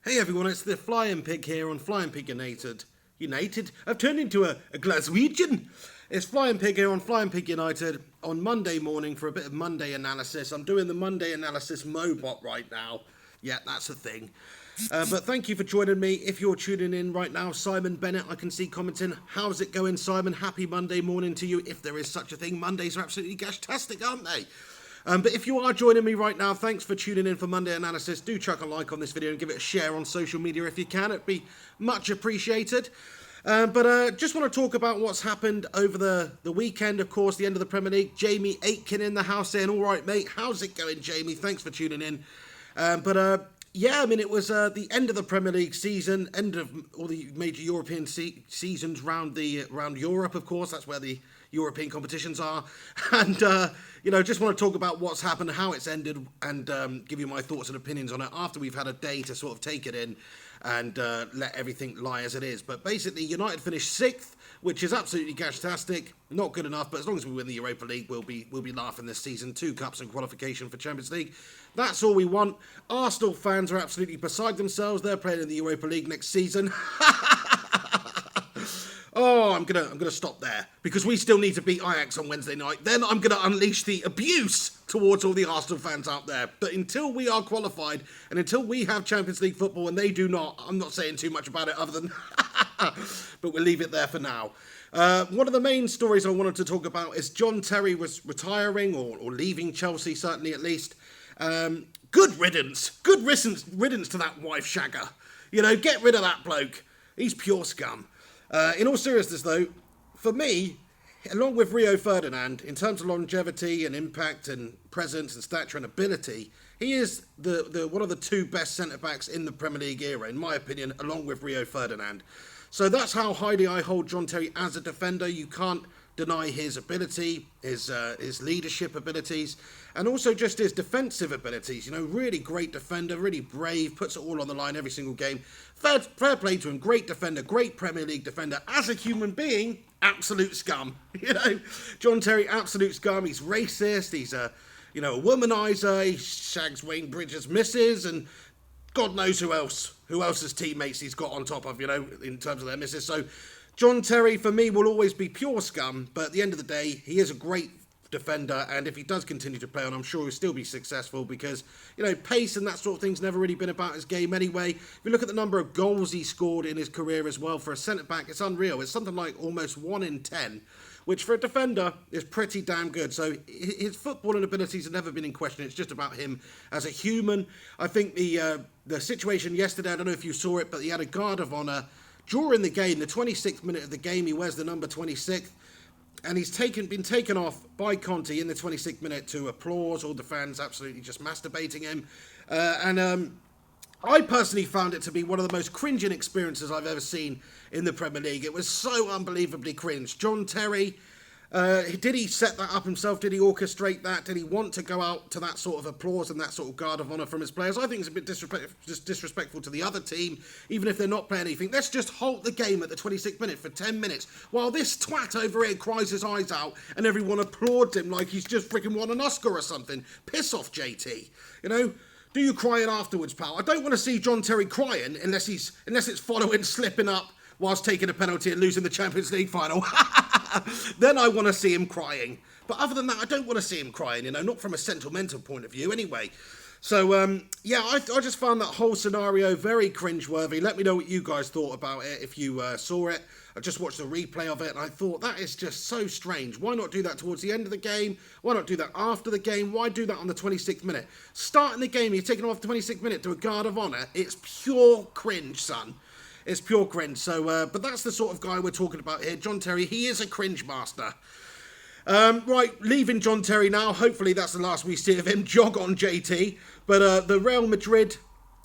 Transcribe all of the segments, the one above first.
Hey everyone, it's the Flying Pig here on Flying Pig United. I've turned into a Glaswegian. It's Flying Pig here on Flying Pig United on Monday morning for a bit of Monday analysis. I'm doing the Monday analysis Mobot right now. Yeah, that's a thing. But thank you for joining me. If you're tuning in right now, Simon Bennett, I can see commenting. How's it going, Simon? Happy Monday morning to you, if there is such a thing. Mondays are absolutely gash-tastic, aren't they? But if you are joining me right now, thanks for tuning in for Monday Analysis. Do chuck a like on this video and give it a share on social media if you can. It'd be much appreciated. But just want to talk about what's happened over the weekend, of course, the end of the Premier League. Jamie Aitken in the house saying, all right, mate, how's it going, Jamie? Thanks for tuning in. Yeah, I mean, it was the end of the Premier League season, end of all the major European seasons round Europe, of course. That's where the European competitions are. And, just want to talk about what's happened, how it's ended, and give you my thoughts and opinions on it after we've had a day to sort of take it in and let everything lie as it is. But basically, United finished 6th, which is absolutely gash-tastic. Not good enough, but as long as we win the Europa League, we'll be laughing this season. 2 cups and qualification for Champions League. That's all we want. Arsenal fans are absolutely beside themselves. They're playing in the Europa League next season. Oh, I'm gonna stop there because we still need to beat Ajax on Wednesday night. Then I'm gonna unleash the abuse towards all the Arsenal fans out there. But until we are qualified and until we have Champions League football and they do not, I'm not saying too much about it other than, but we'll leave it there for now. One of the main stories I wanted to talk about is John Terry was retiring or leaving Chelsea, certainly at least. Good riddance to that wife shagger. Get rid of that bloke. He's pure scum. In all seriousness, though, for me, along with Rio Ferdinand, in terms of longevity and impact and presence and stature and ability, he is the one of the 2 best centre-backs in the Premier League era, in my opinion, along with Rio Ferdinand. So that's how highly I hold John Terry as a defender. You can't deny his ability, his leadership abilities, and also just his defensive abilities. Really great defender, really brave, puts it all on the line every single game. Fair play to him, great defender, great Premier League defender. As a human being, absolute scum. John Terry, absolute scum. He's racist, he's a womanizer, he shags Wayne Bridges' missus, and God knows who else's teammates he's got on top of, in terms of their missus. So John Terry, for me, will always be pure scum, but at the end of the day, he is a great defender, and if he does continue to play on, I'm sure he'll still be successful because, pace and that sort of thing's never really been about his game anyway. If you look at the number of goals he scored in his career as well, for a centre-back, it's unreal. It's something like almost 1 in 10, which for a defender is pretty damn good. So his footballing abilities have never been in question. It's just about him as a human. I think the situation yesterday, I don't know if you saw it, but he had a guard of honour during the game, the 26th minute of the game. He wears the number 26th. And he's been taken off by Conte in the 26th minute to applause, all the fans absolutely just masturbating him. I personally found it to be one of the most cringing experiences I've ever seen in the Premier League. It was so unbelievably cringe. John Terry, did he set that up himself? Did he orchestrate that? Did he want to go out to that sort of applause and that sort of guard of honour from his players? I think it's a bit disrespectful to the other team, even if they're not playing anything. Let's just halt the game at the 26th minute for 10 minutes while this twat over here cries his eyes out and everyone applauds him like he's just freaking won an Oscar or something. Piss off, JT. Do you crying afterwards, pal? I don't want to see John Terry crying unless it's following slipping up whilst taking a penalty and losing the Champions League final. Then I want to see him crying. But other than that, I don't want to see him crying, not from a sentimental point of view anyway. So, I just found that whole scenario very cringeworthy. Let me know what you guys thought about it if you saw it. I just watched the replay of it and I thought that is just so strange. Why not do that towards the end of the game? Why not do that after the game? Why do that on the 26th minute? Starting the game, you're taking off the 26th minute to a guard of honour. It's pure cringe, son. It's pure cringe. So, but that's the sort of guy we're talking about here. John Terry, he is a cringe master. Right, leaving John Terry now. Hopefully that's the last we see of him. Jog on, JT. But the Real Madrid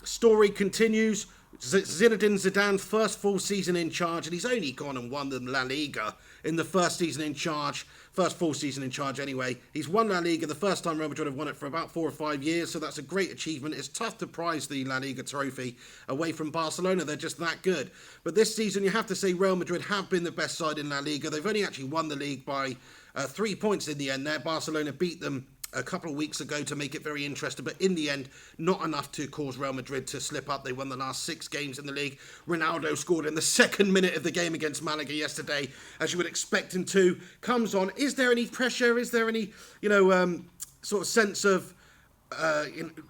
story continues. Zinedine Zidane's first full season in charge, and he's only gone and won the La Liga in the first full season in charge anyway. He's won La Liga the first time Real Madrid have won it for about 4 or 5 years, so that's a great achievement. It's tough to prize the La Liga trophy away from Barcelona. They're just that good. But this season, you have to say Real Madrid have been the best side in La Liga. They've only actually won the league by 3 points in the end there. Barcelona beat them a couple of weeks ago to make it very interesting, but in the end, not enough to cause Real Madrid to slip up. They won the last 6 games in the league. Ronaldo scored in the second minute of the game against Malaga yesterday, as you would expect him to. Comes on. Is there any pressure? Is there any, sort of sense of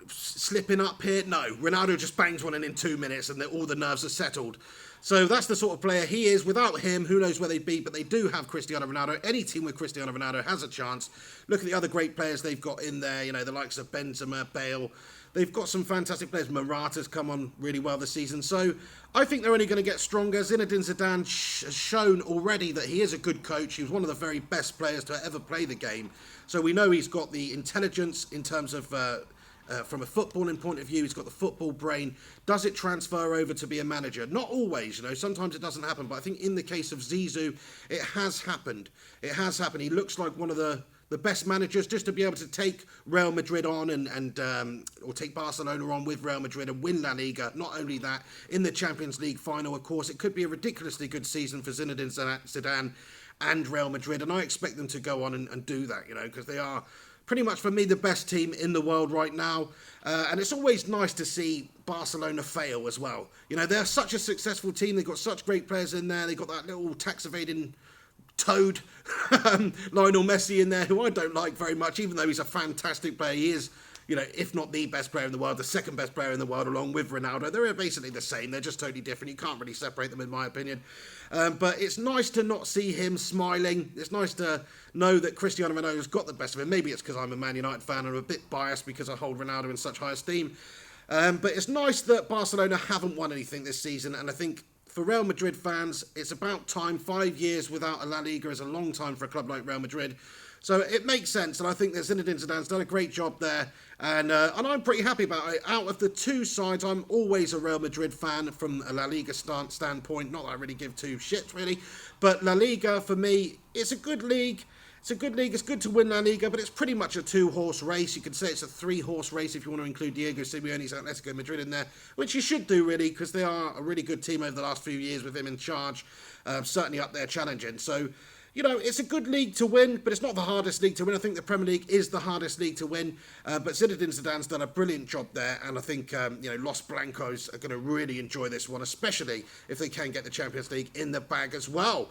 slipping up here? No. Ronaldo just bangs one in 2 minutes and all the nerves are settled. So that's the sort of player he is. Without him, who knows where they'd be, but they do have Cristiano Ronaldo. Any team with Cristiano Ronaldo has a chance. Look at the other great players they've got in there, the likes of Benzema, Bale. They've got some fantastic players. Morata's come on really well this season. So I think they're only going to get stronger. Zinedine Zidane has shown already that he is a good coach. He was one of the very best players to ever play the game. So we know he's got the intelligence in terms of... from a footballing point of view, he's got the football brain. Does it transfer over to be a manager? Not always, sometimes it doesn't happen. But I think in the case of Zizou, it has happened. It has happened. He looks like one of the best managers, just to be able to take Real Madrid on or take Barcelona on with Real Madrid and win La Liga. Not only that, in the Champions League final, of course, it could be a ridiculously good season for Zinedine Zidane and Real Madrid. And I expect them to go on and do that, because they are... pretty much, for me, the best team in the world right now. And it's always nice to see Barcelona fail as well. They're such a successful team. They've got such great players in there. They've got that little tax-evading toad, Lionel Messi, in there, who I don't like very much, even though he's a fantastic player. He is, if not the best player in the world, the second best player in the world, along with Ronaldo. They're basically the same. They're just totally different. You can't really separate them, in my opinion. But it's nice to not see him smiling. It's nice to know that Cristiano Ronaldo's got the best of him. Maybe it's because I'm a Man United fan and I'm a bit biased because I hold Ronaldo in such high esteem. But it's nice that Barcelona haven't won anything this season. And I think for Real Madrid fans, it's about time. 5 years without a La Liga is a long time for a club like Real Madrid. So it makes sense, and I think that Zinedine Zidane's done a great job there, and I'm pretty happy about it. Out of the two sides, I'm always a Real Madrid fan from a La Liga standpoint. Not that I really give two shits, really, but La Liga, for me, it's a good league. It's a good league. It's good to win La Liga, but it's pretty much a 2-horse race. You could say it's a 3-horse race if you want to include Diego Simeone's Atletico Madrid in there, which you should do, really, because they are a really good team over the last few years with him in charge, certainly up there challenging. So, it's a good league to win, but it's not the hardest league to win. I think the Premier League is the hardest league to win, but Zinedine Zidane's done a brilliant job there, and I think, Los Blancos are going to really enjoy this one, especially if they can get the Champions League in the bag as well.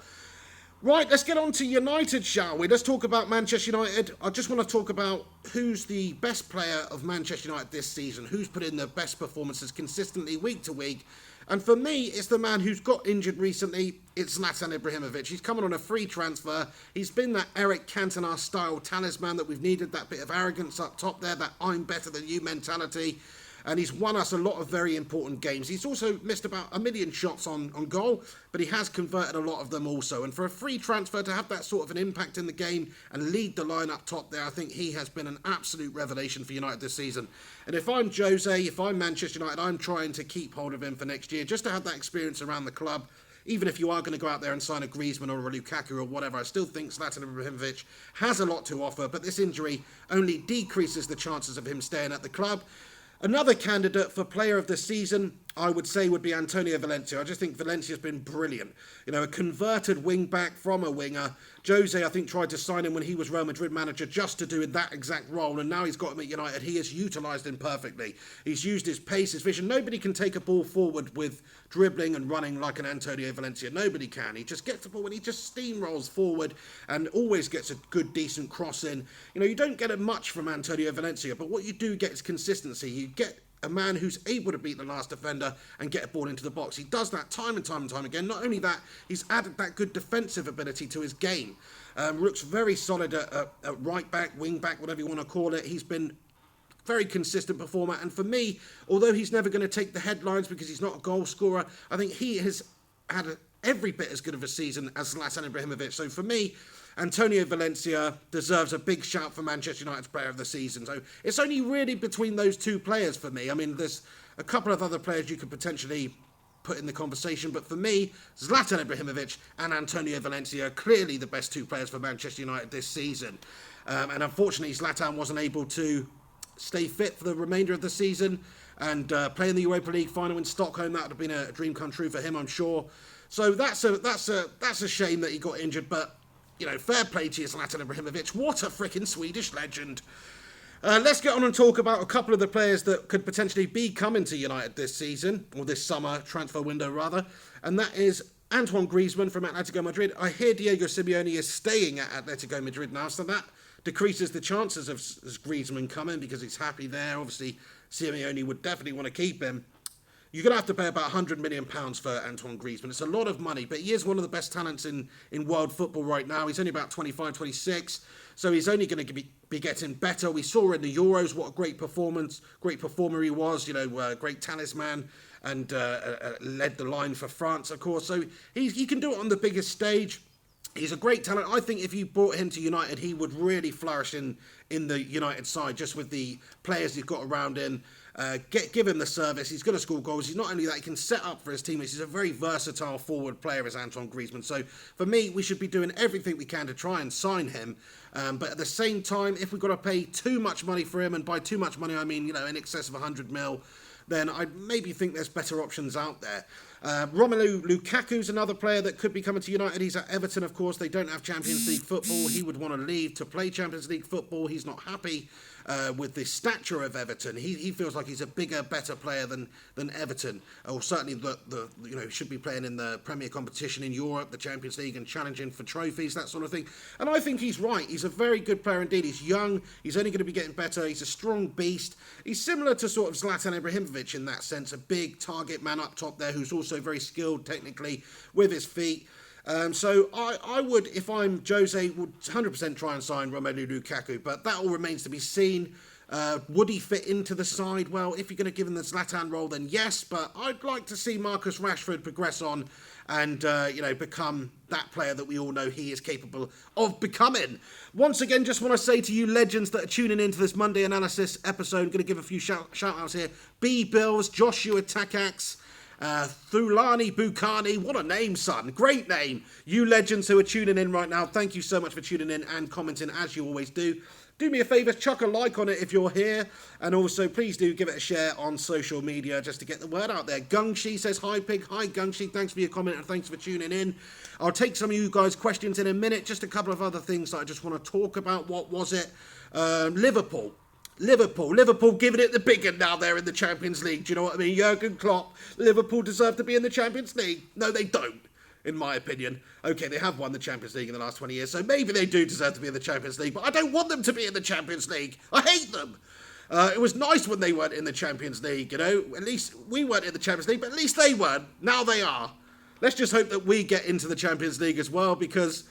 Right, let's get on to United, shall we? Let's talk about Manchester United. I just want to talk about who's the best player of Manchester United this season, who's put in the best performances consistently week to week. And for me, it's the man who's got injured recently. It's Zlatan Ibrahimovic. He's coming on a free transfer. He's been that Eric Cantona-style talisman that we've needed, that bit of arrogance up top there, that I'm better than you mentality. And he's won us a lot of very important games. He's also missed about 1 million shots on goal, but he has converted a lot of them also. And for a free transfer to have that sort of an impact in the game and lead the line up top there, I think he has been an absolute revelation for United this season. And if I'm Jose, if I'm Manchester United, I'm trying to keep hold of him for next year, just to have that experience around the club. Even if you are going to go out there and sign a Griezmann or a Lukaku or whatever, I still think Zlatan Ibrahimovic has a lot to offer, but this injury only decreases the chances of him staying at the club. Another candidate for player of the season, I would say, would be Antonio Valencia. I just think Valencia's been brilliant. A converted wing-back from a winger. Jose, I think, tried to sign him when he was Real Madrid manager just to do that exact role, and now he's got him at United. He has utilised him perfectly. He's used his pace, his vision. Nobody can take a ball forward with dribbling and running like an Antonio Valencia. Nobody can. He just gets the ball and he just steamrolls forward and always gets a good, decent cross in. You don't get it much from Antonio Valencia, but what you do get is consistency. You get a man who's able to beat the last defender and get a ball into the box. He does that time and time and time again. Not only that, he's added that good defensive ability to his game. Looks very solid at right back, wing back, whatever you want to call it. He's been very consistent performer, and for me, although he's never going to take the headlines because he's not a goal scorer, I think he has had every bit as good of a season as Zlatan Ibrahimovic. So for me, Antonio Valencia deserves a big shout for Manchester United's player of the season. So it's only really between those two players for me. I mean, there's a couple of other players you could potentially put in the conversation, but for me, Zlatan Ibrahimovic and Antonio Valencia are clearly the best two players for Manchester United this season. And unfortunately, Zlatan wasn't able to stay fit for the remainder of the season and play in the Europa League final in Stockholm. That would have been a dream come true for him, I'm sure. So that's a shame that he got injured, but fair play to you, Zlatan Ibrahimovic. What a freaking Swedish legend. Let's get on and talk about a couple of the players that could potentially be coming to United this season, or this summer transfer window rather, and that is Antoine Griezmann from Atletico Madrid. I hear Diego Simeone is staying at Atletico Madrid now, so that decreases the chances of Griezmann coming because he's happy there. Obviously, Simeone would definitely want to keep him. You're going to have to pay about £100 million for Antoine Griezmann. It's a lot of money, but he is one of the best talents in world football right now. He's only about 25, 26, so he's only going to be getting better. We saw in the Euros what a great performer he was, great talisman, and led the line for France, of course. So he can do it on the biggest stage. He's a great talent. I think if you brought him to United, he would really flourish in the United side, just with the players he's got around him. Give him the service. He's going to score goals. He's not only that, he can set up for his teammates. He's a very versatile forward player as Antoine Griezmann. So for me, we should be doing everything we can to try and sign him. But at the same time, if we've got to pay too much money for him, and by too much money I mean, in excess of 100 mil, then I maybe think there's better options out there. Romelu Lukaku's another player that could be coming to United. He's at Everton, of course. They don't have Champions League football. He would want to leave to play Champions League football. He's not happy with the stature of Everton. He feels like he's a bigger, better player than Everton, or certainly should be playing in the Premier competition in Europe, the Champions League, and challenging for trophies, that sort of thing. And I think he's right. He's a very good player indeed. He's young. He's only going to be getting better. He's a strong beast. He's similar to sort of Zlatan Ibrahimovic in that sense, a big target man up top there who's also very skilled technically with his feet. So I would, if I'm Jose, would 100% try and sign Romelu Lukaku, but that all remains to be seen. Would he fit into the side? Well, if you're going to give him the Zlatan role, then yes, but I'd like to see Marcus Rashford progress on and, become that player that we all know he is capable of becoming. Once again, just want to say to you legends that are tuning into this Monday analysis episode, I'm going to give a few shout-outs here. B. Bills, Joshua Takax, Thulani Bukhani, what a name, son. Great name. You legends who are tuning in right now, thank you so much for tuning in and commenting as you always do. Do me a favour, chuck a like on it if you're here, and also please do give it a share on social media just to get the word out there. Gungshi says hi Pig. Hi Gungshi, thanks for your comment and thanks for tuning in. I'll take some of you guys' questions in a minute. Just a couple of other things that I just want to talk about. What was it? Liverpool giving it the big one now they're in the Champions League. Do you know what I mean? Jurgen Klopp, Liverpool deserve to be in the Champions League. No, they don't, in my opinion. Okay, they have won the Champions League in the last 20 years, so maybe they do deserve to be in the Champions League, but I don't want them to be in the Champions League. I hate them. It was nice when they weren't in the Champions League, At least we weren't in the Champions League, but at least they weren't. Now they are. Let's just hope that we get into the Champions League as well, because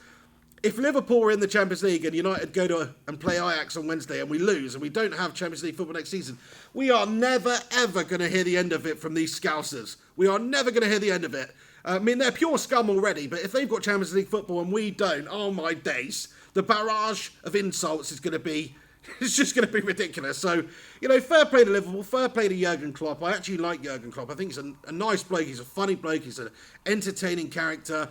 if Liverpool were in the Champions League and United go to and play Ajax on Wednesday and we lose and we don't have Champions League football next season, we are never, ever going to hear the end of it from these Scousers. We are never going to hear the end of it. I mean, they're pure scum already, but if they've got Champions League football and we don't, oh my days, the barrage of insults is going to be, it's just going to be ridiculous. So, fair play to Liverpool, fair play to Jurgen Klopp. I actually like Jurgen Klopp. I think he's a nice bloke, he's a funny bloke, he's an entertaining character.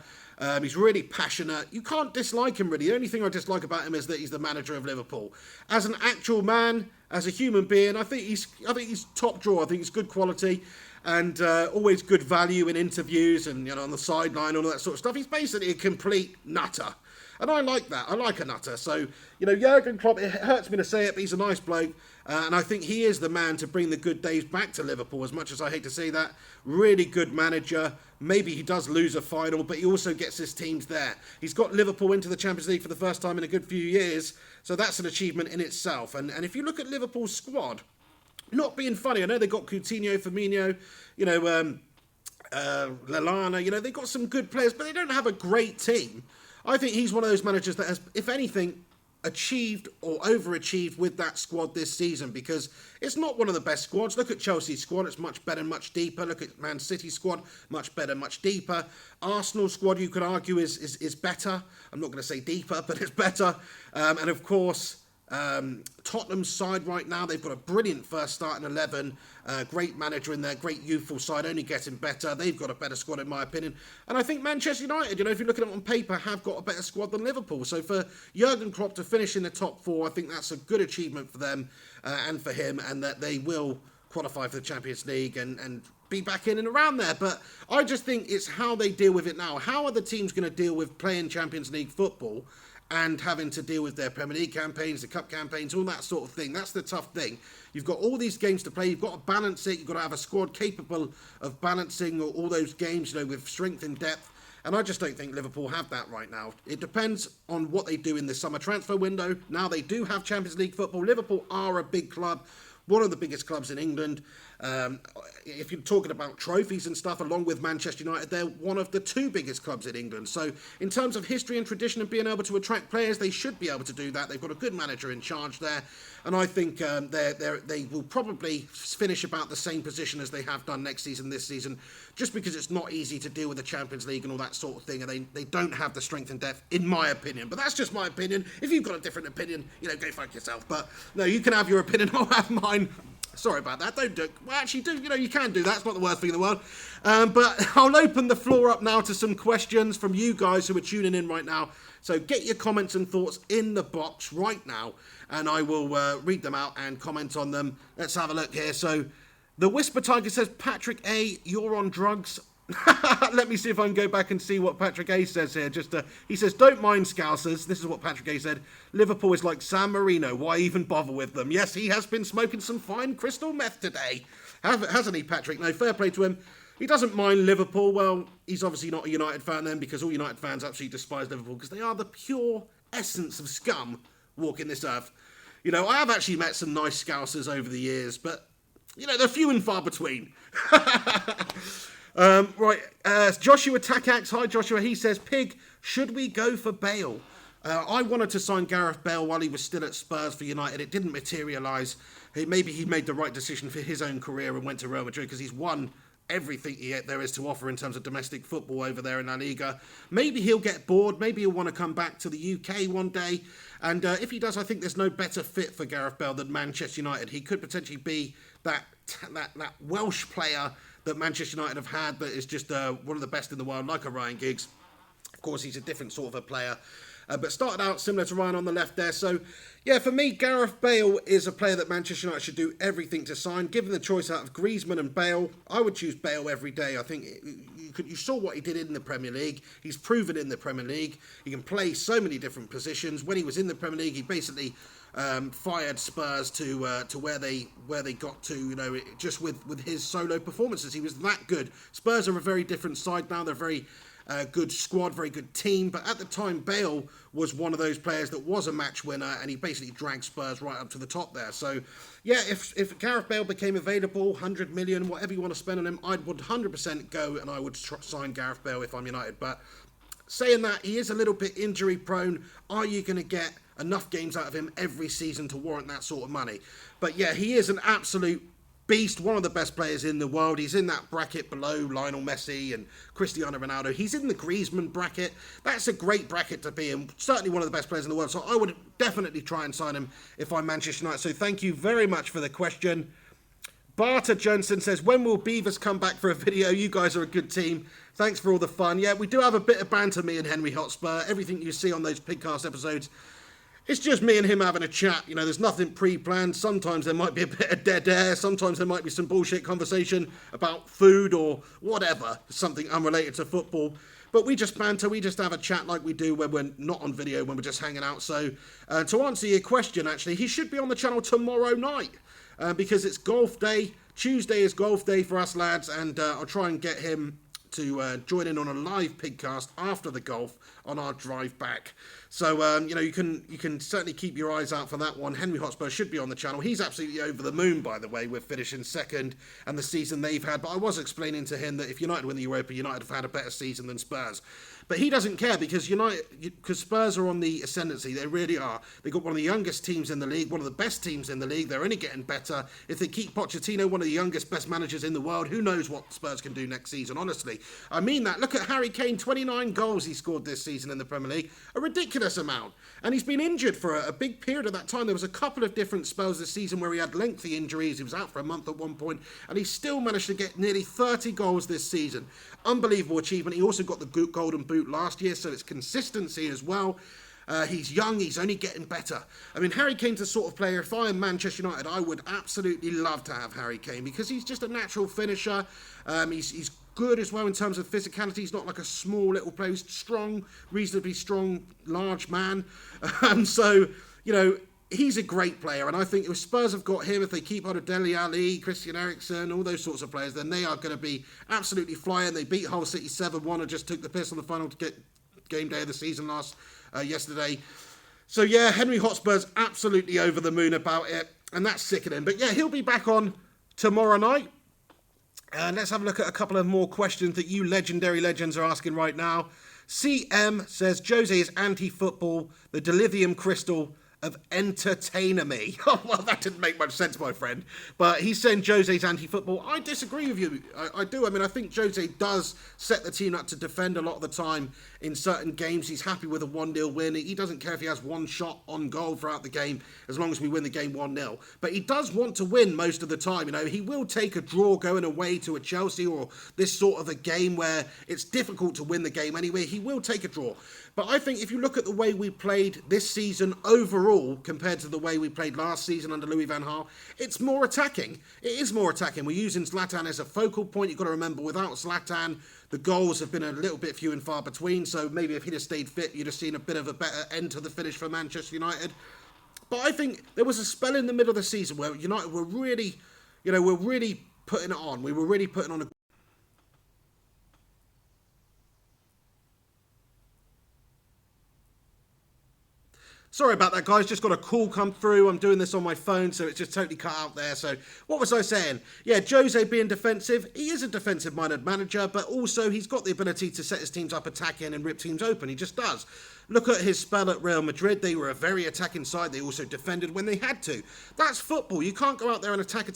He's really passionate. You can't dislike him, really. The only thing I dislike about him is that he's the manager of Liverpool. As an actual man, as a human being, I think he's top drawer. I think he's good quality and always good value in interviews and on the sideline, all that sort of stuff. He's basically a complete nutter. And I like that. I like a nutter. So, Jurgen Klopp, it hurts me to say it, but he's a nice bloke. And I think he is the man to bring the good days back to Liverpool, as much as I hate to say that. Really good manager. Maybe he does lose a final, but he also gets his teams there. He's got Liverpool into the Champions League for the first time in a good few years, so that's an achievement in itself. And if you look at Liverpool's squad, not being funny, I know they got Coutinho, Firmino, Lallana, they've got some good players, but they don't have a great team. I think he's one of those managers that has, if anything, achieved or overachieved with that squad this season, because it's not one of the best squads. Look at Chelsea's squad, it's much better, much deeper. Look at Man City's squad, much better, much deeper. Arsenal's squad, you could argue, is better. I'm not going to say deeper, but it's better. And of course, Tottenham's side right now, they've got a brilliant first starting 11, great manager in there, great youthful side, only getting better. They've got a better squad in my opinion, and I think Manchester United, if you look at it on paper, have got a better squad than Liverpool. So for Jurgen Klopp to finish in the top four, I think that's a good achievement for them and for him, and that they will qualify for the Champions League and be back in and around there. But I just think it's how they deal with it now. How are the teams going to deal with playing Champions League football and having to deal with their Premier League campaigns, the cup campaigns, all that sort of thing. That's the tough thing. You've got all these games to play. You've got to balance it. You've got to have a squad capable of balancing all those games, with strength and depth. And I just don't think Liverpool have that right now. It depends on what they do in the summer transfer window. Now they do have Champions League football. Liverpool are a big club, one of the biggest clubs in England. If you're talking about trophies and stuff, along with Manchester United, they're one of the two biggest clubs in England. So in terms of history and tradition and being able to attract players, they should be able to do that. They've got a good manager in charge there. And I think they will probably finish about the same position as they have done next season, this season, just because it's not easy to deal with the Champions League and all that sort of thing. And they don't have the strength and depth, in my opinion. But that's just my opinion. If you've got a different opinion, go fuck yourself. But no, you can have your opinion. I'll have mine. Sorry about that. Don't do it. Well, actually, you can do that. It's not the worst thing in the world. But I'll open the floor up now to some questions from you guys who are tuning in right now. So get your comments and thoughts in the box right now, and I will read them out and comment on them. Let's have a look here. So the Whisper Tiger says, Patrick A, you're on drugs. Let me see if I can go back and see what Patrick A says here. He says, don't mind Scousers. This is what Patrick A said. Liverpool is like San Marino. Why even bother with them? Yes, he has been smoking some fine crystal meth today. Hasn't he, Patrick? No, fair play to him. He doesn't mind Liverpool. Well, he's obviously not a United fan then, because all United fans absolutely despise Liverpool because they are the pure essence of scum walking this earth. I have actually met some nice Scousers over the years, but, they're few and far between. Joshua Takax, hi Joshua, he says, Pig, should we go for Bale? I wanted to sign Gareth Bale while he was still at Spurs for United. It didn't materialise. Maybe he made the right decision for his own career and went to Real Madrid because he's won everything there is to offer in terms of domestic football over there in La Liga. Maybe he'll get bored. Maybe he'll want to come back to the UK one day. And if he does, I think there's no better fit for Gareth Bale than Manchester United. He could potentially be that Welsh player that Manchester United have had that is just one of the best in the world, like a Ryan Giggs. Of course, he's a different sort of a player. But started out similar to Ryan on the left there. So, yeah, for me, Gareth Bale is a player that Manchester United should do everything to sign. Given the choice out of Griezmann and Bale, I would choose Bale every day. I think you saw what he did in the Premier League. He's proven in the Premier League. He can play so many different positions. When he was in the Premier League, he basically fired Spurs to where they got to, just with his solo performances. He was that good. Spurs are a very different side now. They're very good squad, very good team. But at the time, Bale was one of those players that was a match winner, and he basically dragged Spurs right up to the top there. So, yeah, if Gareth Bale became available, 100 million, whatever you want to spend on him, I would 100% go and I would sign Gareth Bale if I'm United. But saying that, he is a little bit injury prone. Are you going to get enough games out of him every season to warrant that sort of money? But yeah, he is an absolute beast, one of the best players in the world. He's in that bracket below Lionel Messi and Cristiano Ronaldo. He's in the Griezmann bracket. That's a great bracket to be in. Certainly one of the best players in the world. So I would definitely try and sign him if I'm Manchester United. So thank you very much for the question. Barter Johnson says, when will Beavers come back for a video? You guys are a good team. Thanks for all the fun. Yeah, we do have a bit of banter, me and Henry Hotspur. Everything you see on those Pigcast episodes, it's just me and him having a chat. There's nothing pre-planned. Sometimes there might be a bit of dead air. Sometimes there might be some bullshit conversation about food or whatever, something unrelated to football. But we just banter. We just have a chat like we do when we're not on video, when we're just hanging out. So to answer your question, actually, he should be on the channel tomorrow night because it's golf day. Tuesday is golf day for us lads, and I'll try and get him to join in on a live Pigcast after the golf on our drive back. So, you can certainly keep your eyes out for that one. Henry Hotspur should be on the channel. He's absolutely over the moon, by the way, with finishing second and the season they've had. But I was explaining to him that if United win the Europa, United have had a better season than Spurs. But he doesn't care because Spurs are on the ascendancy. They really are. They've got one of the youngest teams in the league, one of the best teams in the league. They're only getting better. If they keep Pochettino, one of the youngest, best managers in the world, who knows what Spurs can do next season, honestly. I mean that. Look at Harry Kane, 29 goals he scored this season in the Premier League. A ridiculous amount. And he's been injured for a big period of that time. There was a couple of different spells this season where he had lengthy injuries. He was out for a month at one point, and he still managed to get nearly 30 goals this season. Unbelievable achievement. He also got the Golden Boot last year, so it's consistency as well. He's young, he's only getting better. I mean, Harry Kane's the sort of player, if I am Manchester United, I would absolutely love to have Harry Kane because he's just a natural finisher. He's good as well in terms of physicality. He's not like a small little player. He's strong, reasonably strong, large man. So, you know, he's a great player, and I think if Spurs have got him, if they keep hold of Dele Alli, Christian Eriksen, all those sorts of players, then they are going to be absolutely flying. They beat Hull City 7-1 and just took the piss on the final to get game day of the season yesterday. So yeah, Henry Hotspur's absolutely over the moon about it, and that's sickening. But yeah, he'll be back on tomorrow night. And let's have a look at a couple of more questions that you legendary legends are asking right now. CM says, Jose is anti-football, the delirium crystal of entertainer me. Oh, well, that didn't make much sense, my friend. But he's saying Jose's anti-football. I disagree with you. I do. I mean, I think Jose does set the team up to defend a lot of the time in certain games. He's happy with a 1-0 win. He doesn't care if he has one shot on goal throughout the game, as long as we win the game 1-0. But he does want to win most of the time. You know, he will take a draw going away to a Chelsea or this sort of a game where it's difficult to win the game anyway. He will take a draw. But I think if you look at the way we played this season overall compared to the way we played last season under Louis van Gaal, it's more attacking. It is more attacking. We're using Zlatan as a focal point. You've got to remember, without Zlatan, the goals have been a little bit few and far between. So maybe if he'd have stayed fit, you'd have seen a bit of a better end to the finish for Manchester United. But I think there was a spell in the middle of the season where United were really, we're really putting it on. We were really putting on a... Sorry about that, guys. Just got a call come through. I'm doing this on my phone, so it's just totally cut out there. So what was I saying? Yeah, Jose being defensive. He is a defensive-minded manager, but also he's got the ability to set his teams up attacking and rip teams open. He just does. Look at his spell at Real Madrid. They were a very attacking side. They also defended when they had to. That's football. You can't go out there and attack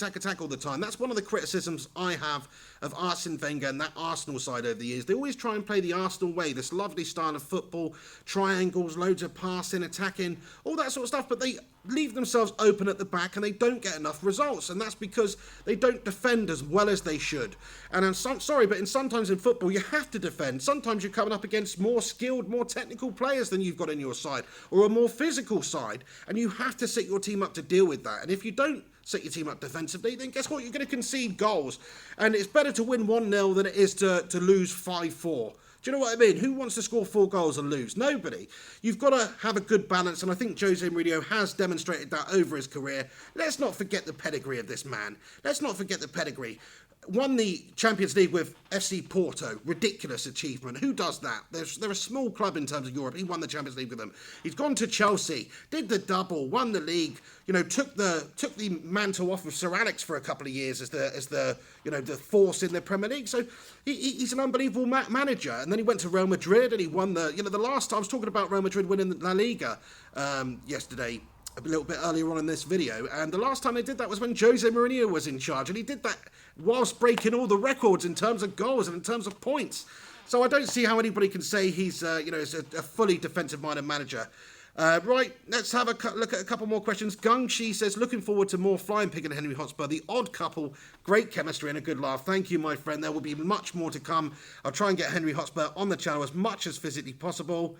all the time. That's one of the criticisms I have of Arsene Wenger and that Arsenal side over the years. They always try and play the Arsenal way, this lovely style of football, triangles, loads of passing, attacking, all that sort of stuff, but they leave themselves open at the back and they don't get enough results, and that's because they don't defend as well as they should. And I'm sorry, but sometimes in football you have to defend. Sometimes you're coming up against more skilled, more technical players than you've got in your side, or a more physical side, and you have to set your team up to deal with that. And if you don't set your team up defensively, then guess what? You're going to concede goals, and it's better to win 1-0 than it is to lose 5-4. Do you know what I mean? Who wants to score 4 goals and lose? Nobody. You've got to have a good balance, and I think Jose Mourinho has demonstrated that over his career. Let's not forget the pedigree of this man. Let's not forget the pedigree. Won the Champions League with FC Porto. Ridiculous achievement. Who does that? They're a small club in terms of Europe. He won the Champions League with them. He's gone to Chelsea, did the double, won the league. Took the mantle off of Sir Alex for a couple of years as the force in the Premier League. So he's an unbelievable manager. And then he went to Real Madrid and he won the last time I was talking about Real Madrid winning La Liga yesterday, a little bit earlier on in this video, and the last time they did that was when Jose Mourinho was in charge, and he did that whilst breaking all the records in terms of goals and in terms of points. So I don't see how anybody can say he's is a fully defensive-minded manager. Right, let's have a look at a couple more questions. Gung Shi says, looking forward to more Flying Pig and Henry Hotspur, the odd couple, great chemistry and a good laugh. Thank you, my friend. There will be much more to come. I'll try and get Henry Hotspur on the channel as much as physically possible.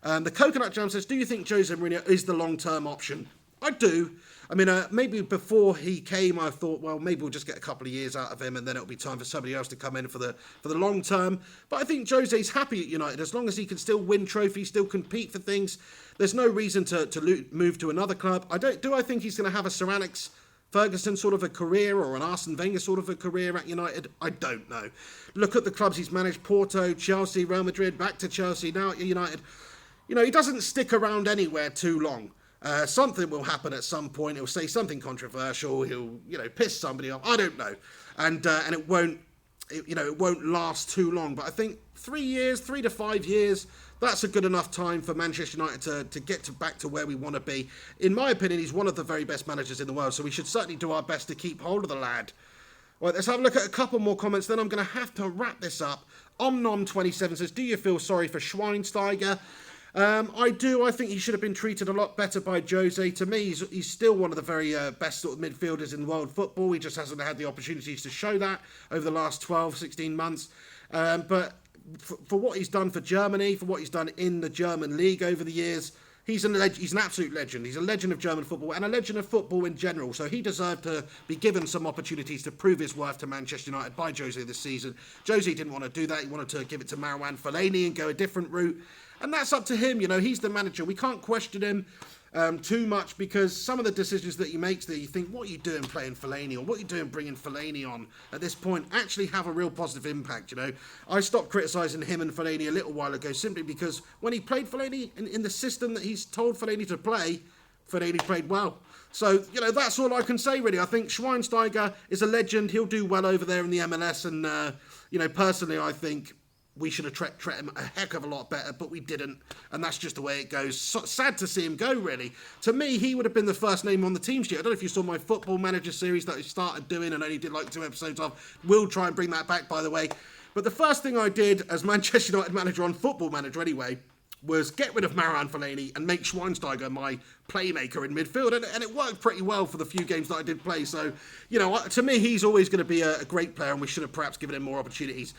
The Coconut Jam says, do you think Jose Mourinho is the long-term option? I do. I mean, maybe before he came, I thought, well, maybe we'll just get a couple of years out of him and then it'll be time for somebody else to come in for the long term. But I think Jose's happy at United. As long as he can still win trophies, still compete for things, there's no reason to move to another club. I think he's going to have a Sir Alex Ferguson sort of a career or an Arsene Wenger sort of a career at United? I don't know. Look at the clubs he's managed: Porto, Chelsea, Real Madrid, back to Chelsea, now at United. He doesn't stick around anywhere too long. Something will happen at some point. He'll say something controversial. He'll, piss somebody off. I don't know, and it won't last too long. But I think 3 to 5 years, that's a good enough time for Manchester United to get back to where we want to be. In my opinion, he's one of the very best managers in the world, so we should certainly do our best to keep hold of the lad. Right, let's have a look at a couple more comments, then I'm going to have to wrap this up. Omnom27 says, do you feel sorry for Schweinsteiger? I do. I think he should have been treated a lot better by Jose. To me, he's still one of the very best sort of midfielders in world football. He just hasn't had the opportunities to show that over the last 12, 16 months. But for what he's done for Germany, for what he's done in the German league over the years, he's an absolute legend. He's a legend of German football and a legend of football in general. So he deserved to be given some opportunities to prove his worth to Manchester United by Jose this season. Jose didn't want to do that. He wanted to give it to Marouane Fellaini and go a different route. And that's up to him. You know, he's the manager. We can't question him too much, because some of the decisions that he makes that you think, what are you doing playing Fellaini, or what are you doing bringing Fellaini on at this point, actually have a real positive impact. You know, I stopped criticising him and Fellaini a little while ago simply because when he played Fellaini in the system that he's told Fellaini to play, Fellaini played well. So, you know, that's all I can say, really. I think Schweinsteiger is a legend. He'll do well over there in the MLS. And, you know, personally, I think we should have treated him a heck of a lot better, but we didn't. And that's just the way it goes. So sad to see him go, really. To me, he would have been the first name on the team sheet. I don't know if you saw my Football Manager series that I started doing and only did like 2 episodes of. We'll try and bring that back, by the way. But the first thing I did as Manchester United manager on Football Manager anyway was get rid of Marouane Fellaini and make Schweinsteiger my playmaker in midfield. And it worked pretty well for the few games that I did play. So, you know, to me, he's always going to be a great player, and we should have perhaps given him more opportunities.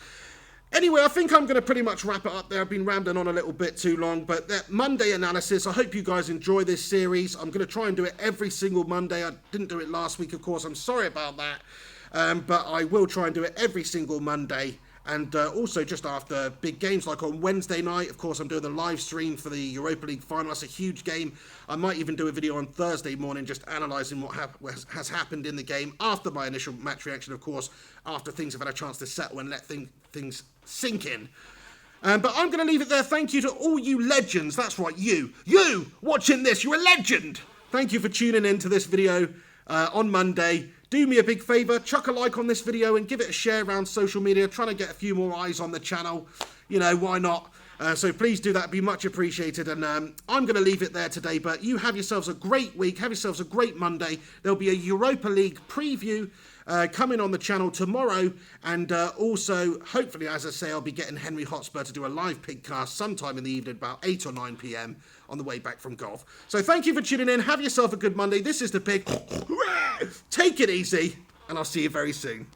Anyway, I think I'm going to pretty much wrap it up there. I've been rambling on a little bit too long, but that Monday analysis, I hope you guys enjoy this series. I'm going to try and do it every single Monday. I didn't do it last week, of course. I'm sorry about that. But I will try and do it every single Monday. And also just after big games, like on Wednesday night, of course, I'm doing the live stream for the Europa League final. That's a huge game. I might even do a video on Thursday morning just analysing what has happened in the game after my initial match reaction, of course, after things have had a chance to settle and let things sink in. But I'm going to leave it there. Thank you to all you legends. That's right, you watching this, you're a legend. Thank you for tuning in to this video on Monday. Do me a big favour, chuck a like on this video and give it a share around social media, trying to get a few more eyes on the channel. You know, why not? So please do that, it'd be much appreciated. And I'm going to leave it there today, but you have yourselves a great week, have yourselves a great Monday. There'll be a Europa League preview coming on the channel tomorrow, and also, hopefully, as I say, I'll be getting Henry Hotspur to do a live pigcast sometime in the evening, about 8 or 9 p.m. on the way back from golf. So thank you for tuning in, have yourself a good Monday. This is The Pig. Take it easy, and I'll see you very soon.